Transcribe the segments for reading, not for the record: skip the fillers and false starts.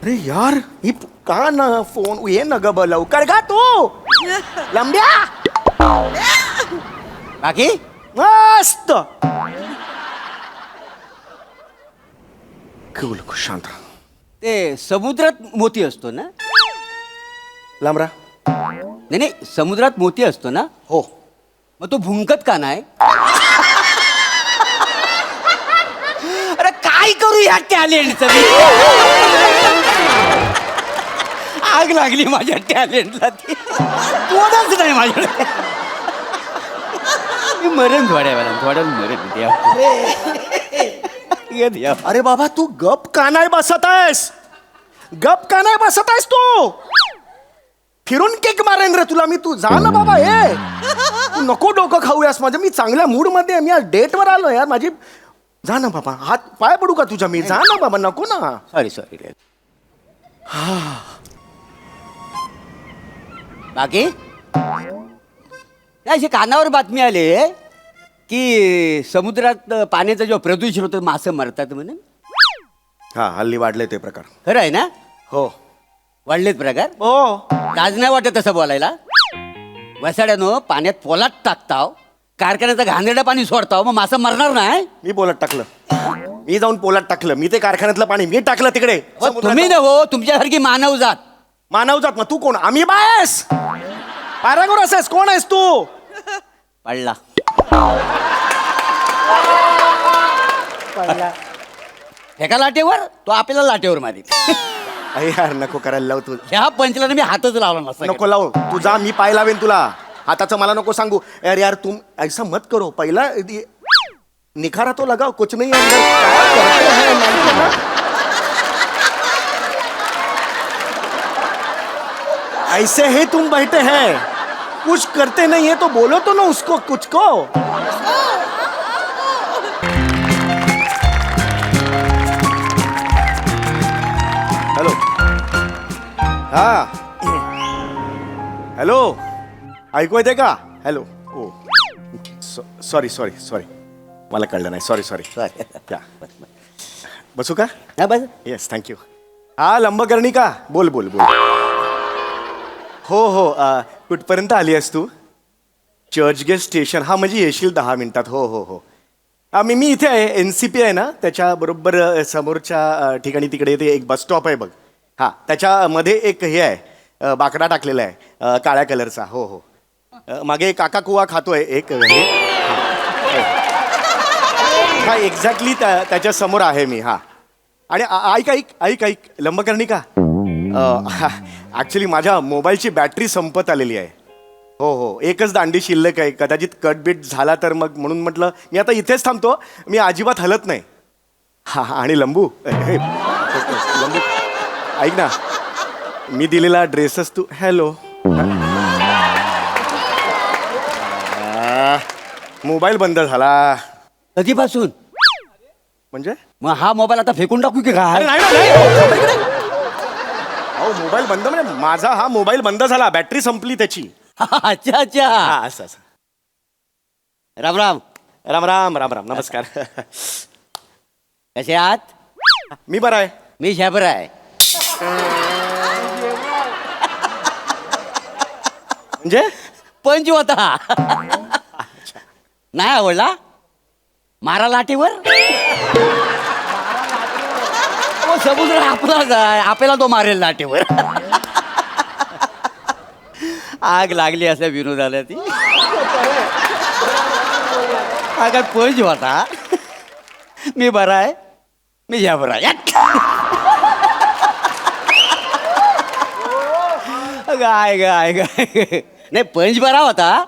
अरे यार ही का ना फोन ये न ग लवकर का तू लंब्या बाकी मस्त खूप शांत राहा. ते समुद्रात मोती असतो ना? लांबरा नाही नाही, समुद्रात मोती असतो ना? हो मग तो भुंकत का नाही? अरे काय करू या टॅलेंटचं मी? आग लागली माझ्या टॅलेंटला. ती कोणच नाही माझ्याकडे. मी मरण थोड्या मरण द्या. अरे बाबा तू गप का नाही बसत आहेस तू फिरून केक मारेन रे तुला मी. तू जा ना बाबा हे तू नको डोकं खाऊयास माझं. मी चांगल्या मूड मध्ये आहे. मी आज डेटवर आलो यार माझी. जा ना बाबा हात पाय पडू का तुझ्या मी. जा ना बाबा नको ना. सॉरी बाकी अशी कानावर बातमी आली की समुद्रात पाण्याचं जेव्हा प्रदूषण होतं मासे मरतात म्हणून. हा हल्ली वाढले ते प्रकार. खरं आहे ना? हो वाढलेत प्रकार. हो लाज नाही वाटत तसं बोलायला? वसाड्यानं पाण्यात पोलात टाकताव, कारखान्याचं घाणेरडं पाणी सोडताव, मग मासा मरणार नाही? मी पोलात टाकलं. मी जाऊन पोलात टाकलं. मी ते कारखान्यातलं पाणी मी टाकलं तिकडे. तुम्ही न हो, तुमच्यासारखी मानवजात. मानवजात मग तू कोण? आम्ही बायस पॅरागोरस आहेस. कोण आहेस तू? पडला एका लाटेवर तो आपल्याला लाटेवर मारी. अरे यार नको करायला लाव तू. ह्या पंचला मी हातच लावला नसता. नको लाव तू. जा मी पाय लावेन तुला. हाताचं मला नको सांगू. यार यार तुम ऐसा मत करो. पहिला निखारा तो लगाओ. कुछ नहीं अंदर. क्या करते हैं मालूम है ना? ऐसे ही तुम बैठे हैं कुछ करते नहीं है तो बोलो तो ना उसको कुछ को. हॅलो हा हॅलो ऐकू येते का? हॅलो ओ सॉरी मला कळलं नाही. सॉरी क्या बसू का? हा बस. Yes thank you. हा लंबकर्णी का? बोल हो कुठपर्यंत आली आहेस तू? चर्चगेट स्टेशन. हा म्हणजे येशील 10 मिनिटात. हो मी इथे आहे. NCP आहे ना त्याच्या बरोबर समोरच्या ठिकाणी तिकडे ते एक बस स्टॉप आहे बघ. हा त्याच्यामध्ये एक हे आहे बाकडा टाकलेला आहे काळ्या कलरचा. हो मागे काका कुवा खातोय एक हे. हा एक्झॅक्टली त्याच्या समोर आहे मी. हा आणि ऐक लंबकर्णी का? ॲक्च्युली माझ्या मोबाईलची बॅटरी संपत आलेली आहे. हो एकच दांडी शिल्लक आहे. कदाचित कटबीट झाला तर मग म्हणून म्हटलं मी आता इथेच थांबतो. मी अजिबात हलत नाही. हा आणि लंबू ऐक ना मी दिलेला ड्रेसच तू. हॅलो मोबाईल बंद झाला. कधीपासून? म्हणजे मग हा मोबाईल आता फेकून टाकू की काय? अहो मोबाईल बंद म्हणजे माझा हा मोबाईल बंद झाला. बॅटरी संपली त्याची. अच्छा हा असं राम राम. राम नमस्कार. कसे आहात? मी बरा आहे. मी शाबर आहे. म्हणजे पंच होता. नाही आवडला? मारा लाटेवर. समुद्र आपलाच आहे, आपल्याला तो मारेल लाटेवर. आग लागली असल्या विनोदाला ती. काय पंच होता. मी बरा आहे. मी या बरा आहे. गाय नाही पंच बरा होता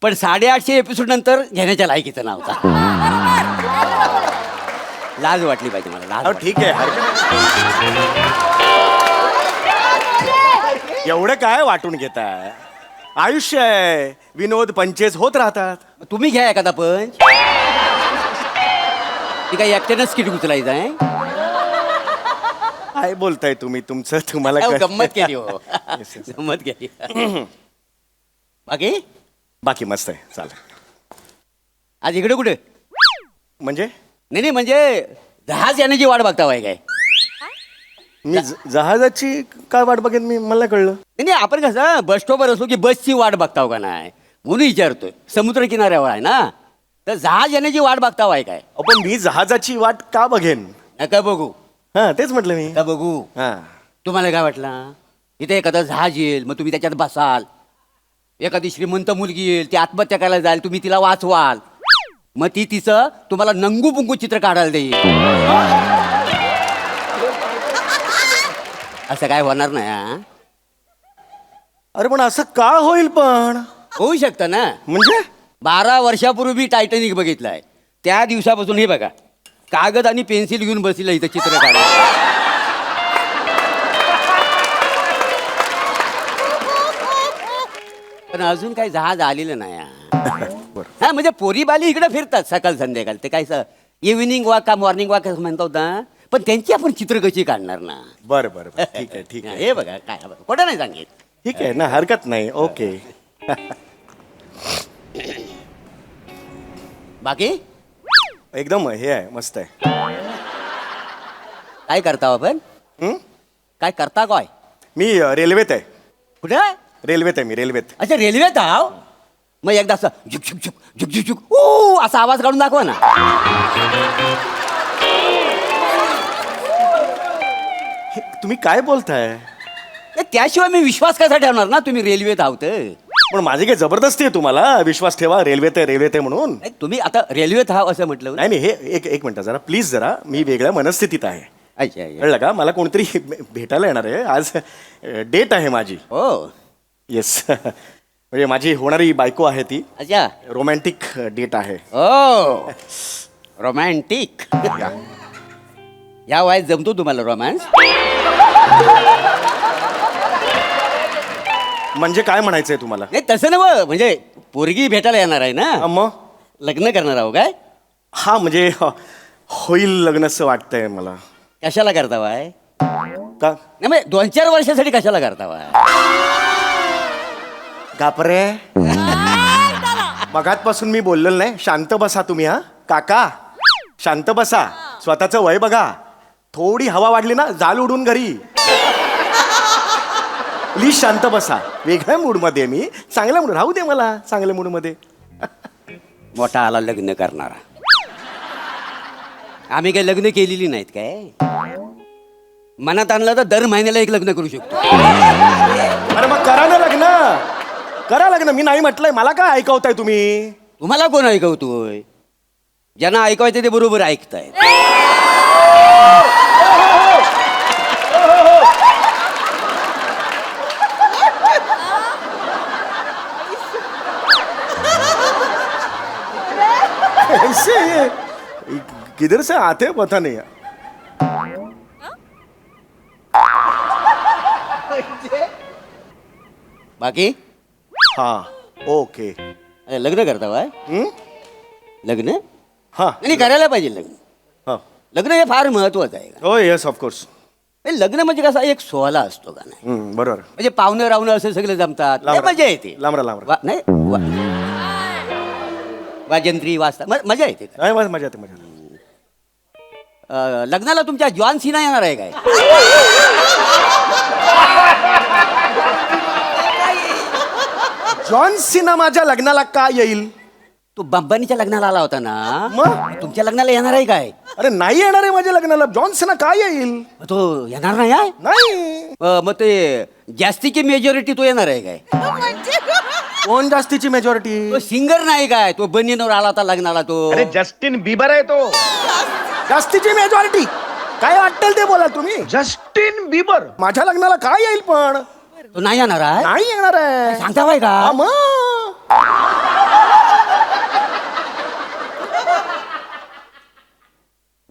पण 850 एपिसोड नंतर घेण्याच्या लायकीचा नव्हता. लाज वाटली पाहिजे मला. लाज ठीक आहे. एवढं काय वाटून घेताय? आयुष्य आहे. विनोद पंचेस होत राहतात. तुम्ही घ्या एखादा पंच. ती काही एकट्यानंच किट उचलायचं आहे. काय बोलताय तुम्ही? तुमचं तुम्हाला गंमत केली हो. गंमत केली. बाकी मस्त आहे. चालेल. आज इकडे कुठे? म्हणजे नाही म्हणजे जहाज येण्याची वाट बघता काय? मी जहाजाची काय वाट बघेन मी, मला नाही कळलं. नाही नाही, आपण कसं बस स्टॉपवर असलो की बसची वाट बघताव का नाही म्हणून विचारतोय. समुद्र किनाऱ्यावर आहे ना, तर जहाज येण्याची वाट बघताव आहे काय? पण मी जहाजाची वाट का बघेन? नका बघू, हा तेच म्हटलं मी. का बघू. हा तुम्हाला काय वाटलं इथे एखादं जहाज येईल, मग तुम्ही त्याच्यात बसाल, एखादी श्रीमंत मुलगी येईल, ती आत्महत्या करायला जाईल, तुम्ही तिला वाचवाल, मग ती तिचं तुम्हाला नंगू पुंगू चित्र काढायला देईल. असं काय होणार नाही हा? अरे पण असं का होईल पण? होऊ शकतं ना. म्हणजे 12 वर्षापूर्वी मी टायटॅनिक बघितलाय. त्या दिवसापासून हे बघा, कागद आणि पेन्सिल घेऊन बसलेलं इथं चित्र काढायला. पण अजून काही जहाज आलेलं नाही हा. हा म्हणजे पोरी बाली इकडे फिरतात सकाळ संध्याकाळ, ते काय इव्हिनिंग वॉक का मॉर्निंग वॉक म्हणतो ना, पण त्यांची आपण चित्र कशी काढणार ना. बरं बरं बरं, ठीक आहे ठीक आहे हे बघा काय खोटं नाही सांगेल. ठीक आहे ना, हरकत नाही. ओके. बाकी एकदम हे आहे, मस्त आहे. काय करता आपण? हं? काय करता काय? मी रेल्वेत आहे. कुठे? रेल्वेत आहे मी, रेल्वेत. अच्छा रेल्वेत आहो. मग एकदा असं झुक झुक झुक झुक झुक झुक ओ असा आवाज काढून दाखवा ना. हे, तुम्ही काय बोलताय? ए, त्याशिवाय मी विश्वास कसा ठेवणार ना तुम्ही रेल्वेत आहोत. पण माझी काही जबरदस्ती आहे तुम्हाला विश्वास ठेवा, रेल्वेत आहे रेल्वेत आहे म्हणून. नाही, तुम्ही आता रेल्वेत आहात असं म्हटलं. नाही नाही, हे एक मिनिट जरा प्लीज, जरा मी वेगळ्या मनस्थितीत आहे. अच्छा अच्छा. कळलं का? मला कोणतरी भेटायला येणार आहे आज, डेट आहे माझी. हो येस. म्हणजे माझी होणारी बायको आहे ती, अच्छा. रोमॅन्टिक डेट आहे. ओ रोमॅन्टिक. या वयात जमतो तुम्हाला रोमॅन्स? म्हणजे काय म्हणायचंय तुम्हाला? नाही तसं ना, म्हणजे पोरगी भेटायला येणार आहे ना, मग लग्न करणार आहो काय? हा म्हणजे होईल लग्न असं वाटतंय मला. कशाला करता वाय? का? नाही म्हणजे 2-4 वर्षासाठी कशाला करता वाय? गापरे, मगातपासून मी बोललेलो नाही. शांत बसा तुम्ही. हा काका, शांत बसा. स्वतःचं वय बघा. थोडी हवा वाढली ना जाल उडून घरी. प्लीज शांत बसा. वेगळ्या मूडमध्ये आहे मी, चांगल्या मूड राहू दे मला, चांगल्या मूडमध्ये. मोठा आला लग्न करणारा. आम्ही काही लग्न केलेली नाहीत काय? मनात आणलं तर दर महिन्याला एक लग्न करू शकतो. अरे मग करा ना लग्न, करा लग्न. मी नाही म्हटलंय. मला काय ऐकवताय तुम्ही? तुम्हाला कोण ऐकवतोय? ज्यांना ऐकवायचं ते बरोबर ऐकताय. ऐसे किधर से आते पता नहीं. बाकी हा ओके. अरे, लग्न करता वाय? हं? लग्न हा नाही करायला पाहिजे लग्न. हा. लग्न हे फार महत्वाचं आहे. हो येस ऑफकोर्स. हे लग्न म्हणजे कसा एक सोहळा असतो का नाही? बरोबर. म्हणजे पाहुणं रावणं असं सगळे जमतात, लय लांबरा. मजा येते. लांबरा लांबरा. नाही वाजंत्री वाजता मजा येते. नाही मजा येते, मजा येते. लग्नाला तुमच्या जॉन सिना येणार आहे काय? जॉन सिना माझ्या लग्नाला का येईल? तो बंबानीच्या लग्नाला आला होता ना, मग तुमच्या लग्नाला येणार आहे काय? अरे नाही येणार आहे माझ्या लग्नाला. जॉन सिना का येईल? मग तो येणार नाही आहे? नाही. मग ते जास्तीची मेजॉरिटी तो येणार आहे काय? कोण जास्तीची मेजॉरिटी? तो सिंगर नाही काय? तो बनियनवर आला होता लग्नाला तो. अरे जस्टिन बिबर आहे तो. जास्तीची मेजॉरिटी काय वाटेल ते बोला तुम्ही. Justin Bieber. माझ्या लग्नाला काय येईल पण? तो नाही येणार आहे? नाही येणार आहे. सांगता बाय का? हा, मग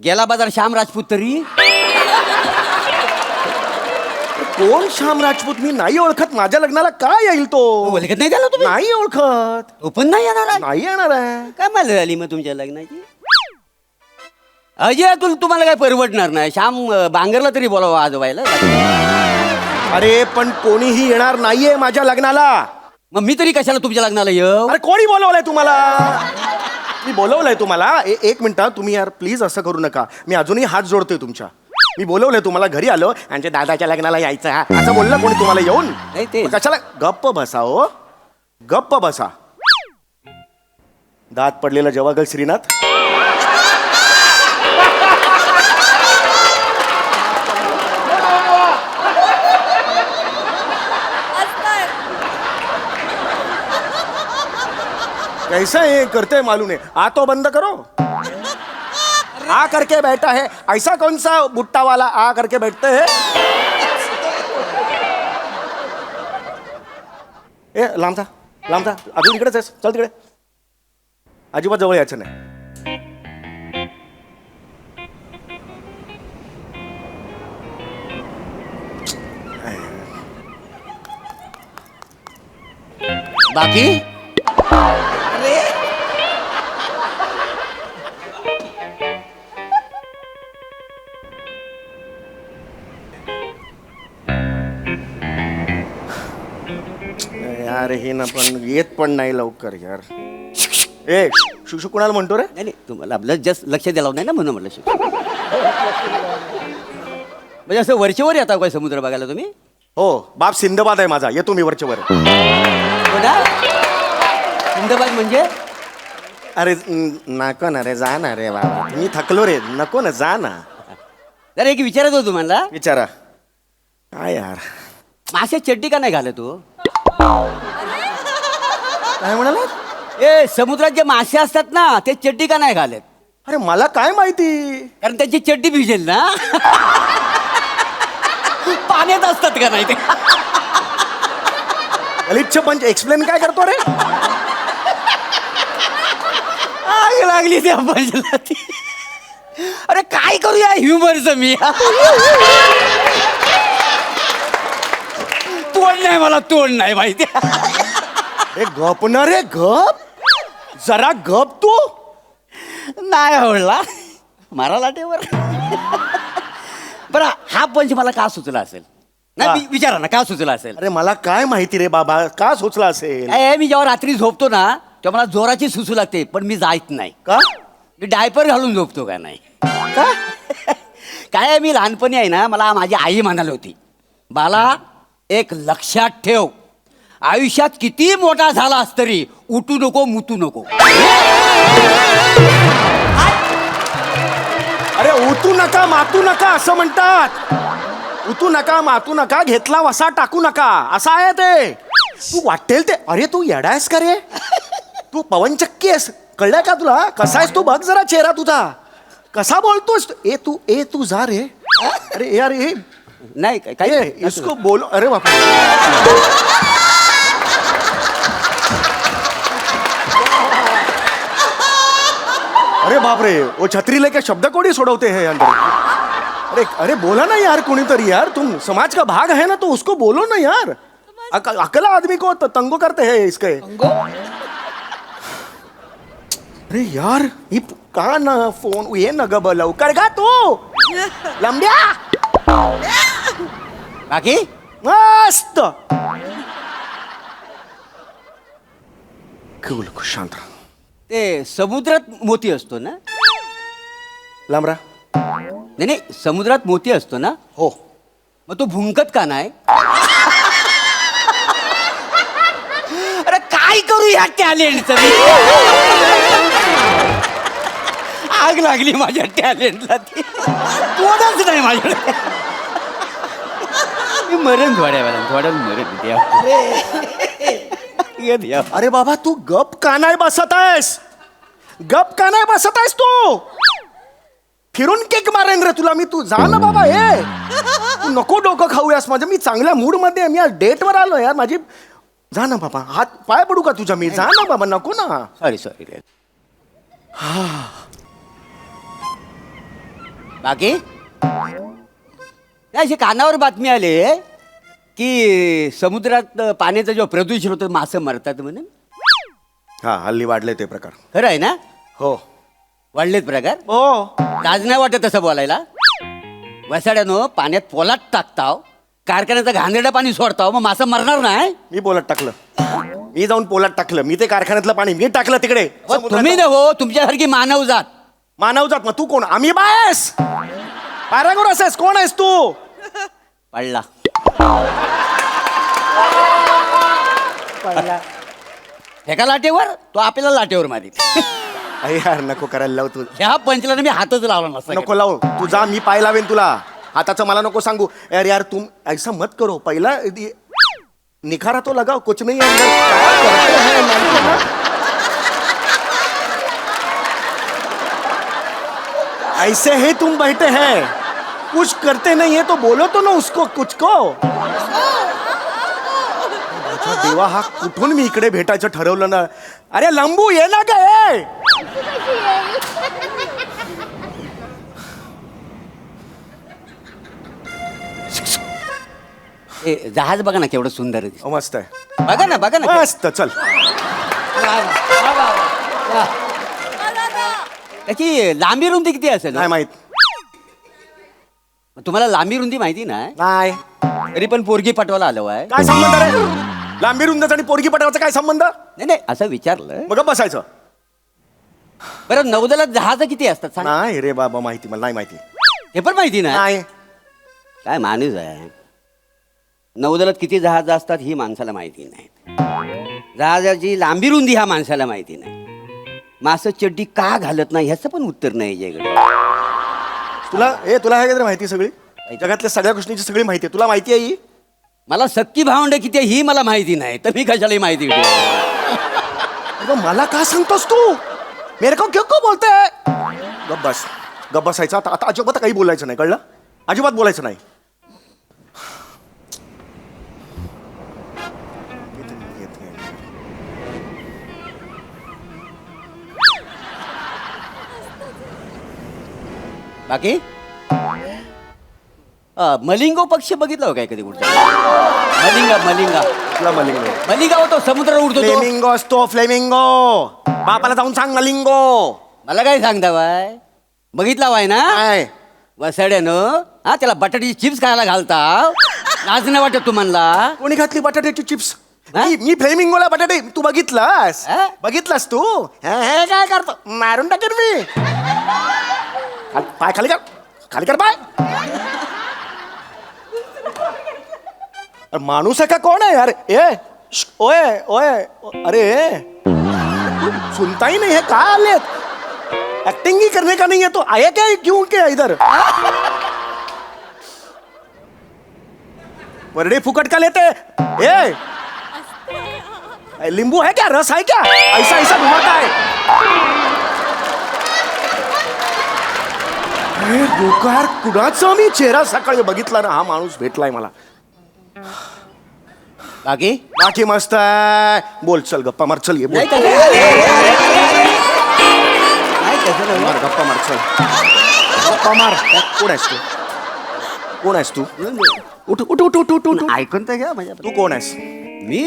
गेला बाजार श्याम राजपूत तरी. कोण श्याम राजपूत? मी नाही ओळखत. माझ्या लग्नाला काय येईल तो? ओळखत नाही त्याला तुम्ही? नाही ओळखत. तो पण नाही येणार आहे? नाही येणार आहे. काय मला झाली मग तुमच्या लग्नाची? अजय अतुल तुम्हाला काय परवडणार नाही. श्याम बांगरला तरी बोलावं आजवायला. अरे पण कोणीही येणार नाहीये माझ्या लग्नाला. मग मी तरी कशाला तुमच्या लग्नाला येऊ? अरे कोणी बोलवलंय तुम्हाला? मी बोलवलंय तुम्हाला. एक मिनिट तुम्ही यार प्लीज असं करू नका. मी अजूनही हात जोडतोय तुमच्या. मी बोलवलंय तुम्हाला घरी आलो आणि दादाच्या लग्नाला यायचं हा असं बोललं कोणी तुम्हाला येऊन नाही ते मग कशाला गप्प बसा हो गप्प बसा दात पडलेला जवागल श्रीनाथ कैसा है करते हैं मालूम है आ तो बंद करो आ करके बैठा है ऐसा कौन सा बुट्टा वाला आ करके बैठते हैं ए लांब था अजून इकडेच आहेस चल तिकडे अजिबात जवळ यायचं नाही बाकी यार हे ना पण येत पण नाही लवकर यार ए शिक्षक कुणाला म्हणतो रे नाही नाही तुम्हाला आपलं जस्ट लक्ष द्यावं नाही ना म्हणून म्हटलं शिक्षक. म्हणजे असं वरचेवर येता काय समुद्र बघायला तुम्ही हो बाप सिंदबाद आहे माझा येतो मी वरच्या वर हो ना सिंधबाद म्हणजे अरे नको ना रे जा ना रे बाबा मी थकलो रे नको ना जा ना जरा एक विचारत होतो तुम्हाला विचारा काय यार मासे चड्डी का नाही घालत तू काय म्हणाला ए समुद्रात जे मासे असतात ना ते चड्डी का नाही घालत अरे मला काय माहिती कारण त्यांची चड्डी भिजेल ना पाण्यात असतात का नाही ते गलिच्छ पंच एक्सप्लेन काय करतो रे आग लागली त्या पंचला ती अरे काय करूया ह्युमरचं मी तोंड नाही मला तोंड नाही माहिती ए गप ना रे गप जरा गप तू नाही आवडला मारा लाटेवर बरं हा पंच मला का सुचला असेल नाही का? विचारा ना का सुचला असेल अरे मला काय माहिती रे बाबा का सोचला असेल काय मी जेव्हा रात्री झोपतो ना तेव्हा मला जोराची सुसू लागते पण मी जायत नाही का मी डायपर घालून झोपतो का नाही का काय आहे, मी लहानपणी आहे ना मला माझी आई म्हणाली होती बाला एक लक्षात ठेव आयुष्यात किती मोठा झालास तरी उठू नको मुतू नको अरे उतू नका मातू नका असं म्हणतात उतू नका मातू नका घेतला वसा टाकू नका असं आहे ते तू वाटेल ते अरे तू येडायस का रे तू पवनचक्की आहेस कळलंय का तुला कसा आहेस तू बघ जरा चेहरा तुझा कसा बोलतोस ए तू जा रे अरे यार ए नाही काय ए, इसको बोलो अरे बाप अरे बाप रे वो छत्री लेके शब्द कोडी सोडवते हैं अंदर अरे बोला ना यार कोणीतरी यार तुम समाज का भाग है ना तो उसको बोलो ना यार अकेला आदमी को तंगो करते हैं इसके अरे यार ही का ना फोन ये न ग लवकर का तू लंब्या बाकी मस्त कूल शांत राहा. ते समुद्रात मोती असतो ना लांबरा नाही नाही समुद्रात मोती असतो ना हो मग तो भुंकत का नाही अरे काय करू या टॅलेंटचं आग लागली माझ्या टॅलेंटला ती तोडच नाही माझ्याकडे मी मरण थोड्या मरण द्या अरे बाबा तू गप का नाही बसत आहेस तू फिरून केक मारेन रे तुला मी तू जा ना बाबा तू नको डोकं खाऊयास माझं मी चांगल्या मूड मध्ये आहे. मी आज डेट वर आलो यार माझी जा ना बाबा हात पाय पडू का तुझ्या मी जा ना बाबा नको ना सॉरी बाकी नाही अशी कानावर बातमी आली की समुद्रात पाण्याचं जेव्हा प्रदूषण होतं मासे मरतात म्हणून हा हल्ली वाढले ते प्रकार खरं आहे ना हो वाढलेत प्रकार हो लाज नाही वाटत तसं बोलायला वसाड्यानं पाण्यात पोलात टाकताव कारखान्याचं घाणेरडं पाणी सोडताव मग मासं मरणार नाही मी पोलात टाकलं मी जाऊन पोलात टाकलं मी ते कारखान्यातलं पाणी मी टाकलं तिकडे तुम्ही न हो तुमच्यासारखी मानव जात मानव जात मग तू कोण आम्ही बायस पायरागोरस आहेस? कोण आहेस तू? पडला. एका लाटेवर तो आपल्याला लाटेवर मारी. अरे यार नको करायला लाव तू. ह्या पंचला मी हातच लावला नसता. नको लाव तू, जा मी पाय लावेन तुला. हाताचं मला नको सांगू. यार यार तुम ऐसा मत करो. पहिला निखारा तो लगाओ. कुछ नहीं है अंदर. क्या करते हैं मालूम है? ऐसे ही तुम बैठे हैं, कुछ करते नहीं है तो बोलो तो ना उसको कुछ को. माझा देवा, हा कुठून मी इकडे भेटायचं ठरवलं ना. अरे लंबू ये ना काय. जहाज बघा ना केवढं सुंदर आहे. मस्त आहे. बघा ना बघा ना. मस्त. चल त्याची लांबी रुंदी किती असेल? नाही माहित. तुम्हाला लांबी रुंदी माहिती नाही? नाही. तरी पण पोरगी पटवायला आलो आहे. काय संबंध रे? लांबी रुंदाचा आणि पोरगी पटावाचा काय संबंध? नाही नाही असं विचारलं. मग बसायचं. बरं नौदलात जहाज किती असतात सांग? नाही रे बाबा, माहिती मला नाही माहिती. हे पण माहिती नाही? नाही. काय माणूस आहे. नौदलात किती जहाज असतात ही माणसाला माहिती नाही. जहाजाची लांबी रुंदी ह्या माणसाला माहिती नाही. मासं चड्डी का घालत नाही ह्याचं पण उत्तर नाही याच्याकडे. तुला हे काय माहिती सगळी? जगातल्या सगळ्या गोष्टींची सगळी माहिती आहे. तुला माहिती आहे ही? मला सक्की भावंड किती आहे ही मला माहिती नाही, तर मी कशाला ही माहिती घेऊ? अगं, मला का सांगतोस तू? मेरे को क्यों बोलते? गब्बस गप्प बसायचं. आता अजिबात काही बोलायचं नाही, कळलं? अजिबात बोलायचं नाही. बाकी मलिंगो पक्षी बघितला हो काय कधी कुठचा? मलिंगा तुला मलिंगो. मलिंगा होतो समुद्रावर उडतो तो. फ्लेमिंगो असतो. फ्लेमिंगो. बापाला जाऊन सांग मलिंगो. मला काय सांगता वाय? बघितला वाय ना? काय? वसड्यानं हा त्याला बटाट्याची चिप्स खायला घालता. लाज नाही वाटत तुम्हाला? कोणी घातली बटाट्याची चिप्स? हा? मी फ्लेमिंगोला बटाटे. तू बघितलास? हा? बघितलास तू? हे काय करतो? मारून टाकेन मी. पाय खाली कर. खाली कर पाय. माणूस है का कोण है यार? ओए ओए. अरे सुनता ही नहीं है. कहाँ आले? एक्टिंग ही करने का नहीं है तो आया क्या? क्यों क्या इधर? वर्डे फुकट का लेते? नींबू है क्या? रस है क्या? ऐसा ऐसा घुमाता है. डोकार कुणाचा मी चेहरा सकाळी बघितला ना. हा माणूस भेटलाय मला. बाकी बाकी मस्त आहे. बोल चल गप्पा मार. चल ये बोल. मार गप्पा मार. चल गप्पा मार. कोण आहेस तू? कोण आहेस तू? उठ उठ उठ उठ उठ उठ. ऐकून तर घ्या माझ्या. तू कोण आहेस? मी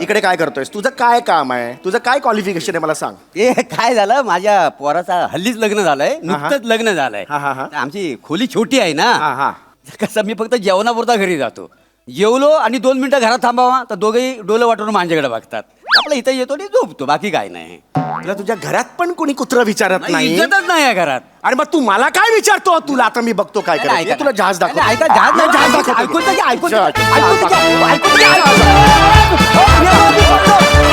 इकडे काय करतोयस? तुझं काय काम आहे? तुझं काय क्वालिफिकेशन आहे मला सांग. ते काय झालं माझ्या पोराचा हल्लीच लग्न झालंय. नुकतंच लग्न झालंय. हा. आमची खोली छोटी आहे ना. हा. कसं मी फक्त जेवणापुरता घरी जातो. जेवलो आणि 2 मिनिटं घरात थांबावा तर दोघेही डोलं वाटून माझ्याकडे बघतात. आपलं इथं येतो आणि झोपतो. बाकी काय नाही. तुला तुझ्या घरात पण कोणी कुत्र विचारत नाही? इज्जतच नाही या घरात. आणि मग तू मला काय विचारतो? तुला आता मी बघतो काय नाही, करायचं. तुला जहाज दाखव. ऐका जहाज नाही, जहाज जहाज दाखवतो. ऐकून तर घ्या, ऐकून तर जहाज. घ्या, ऐकून तर घ्या, जहाज. ऐकून तर घ्या.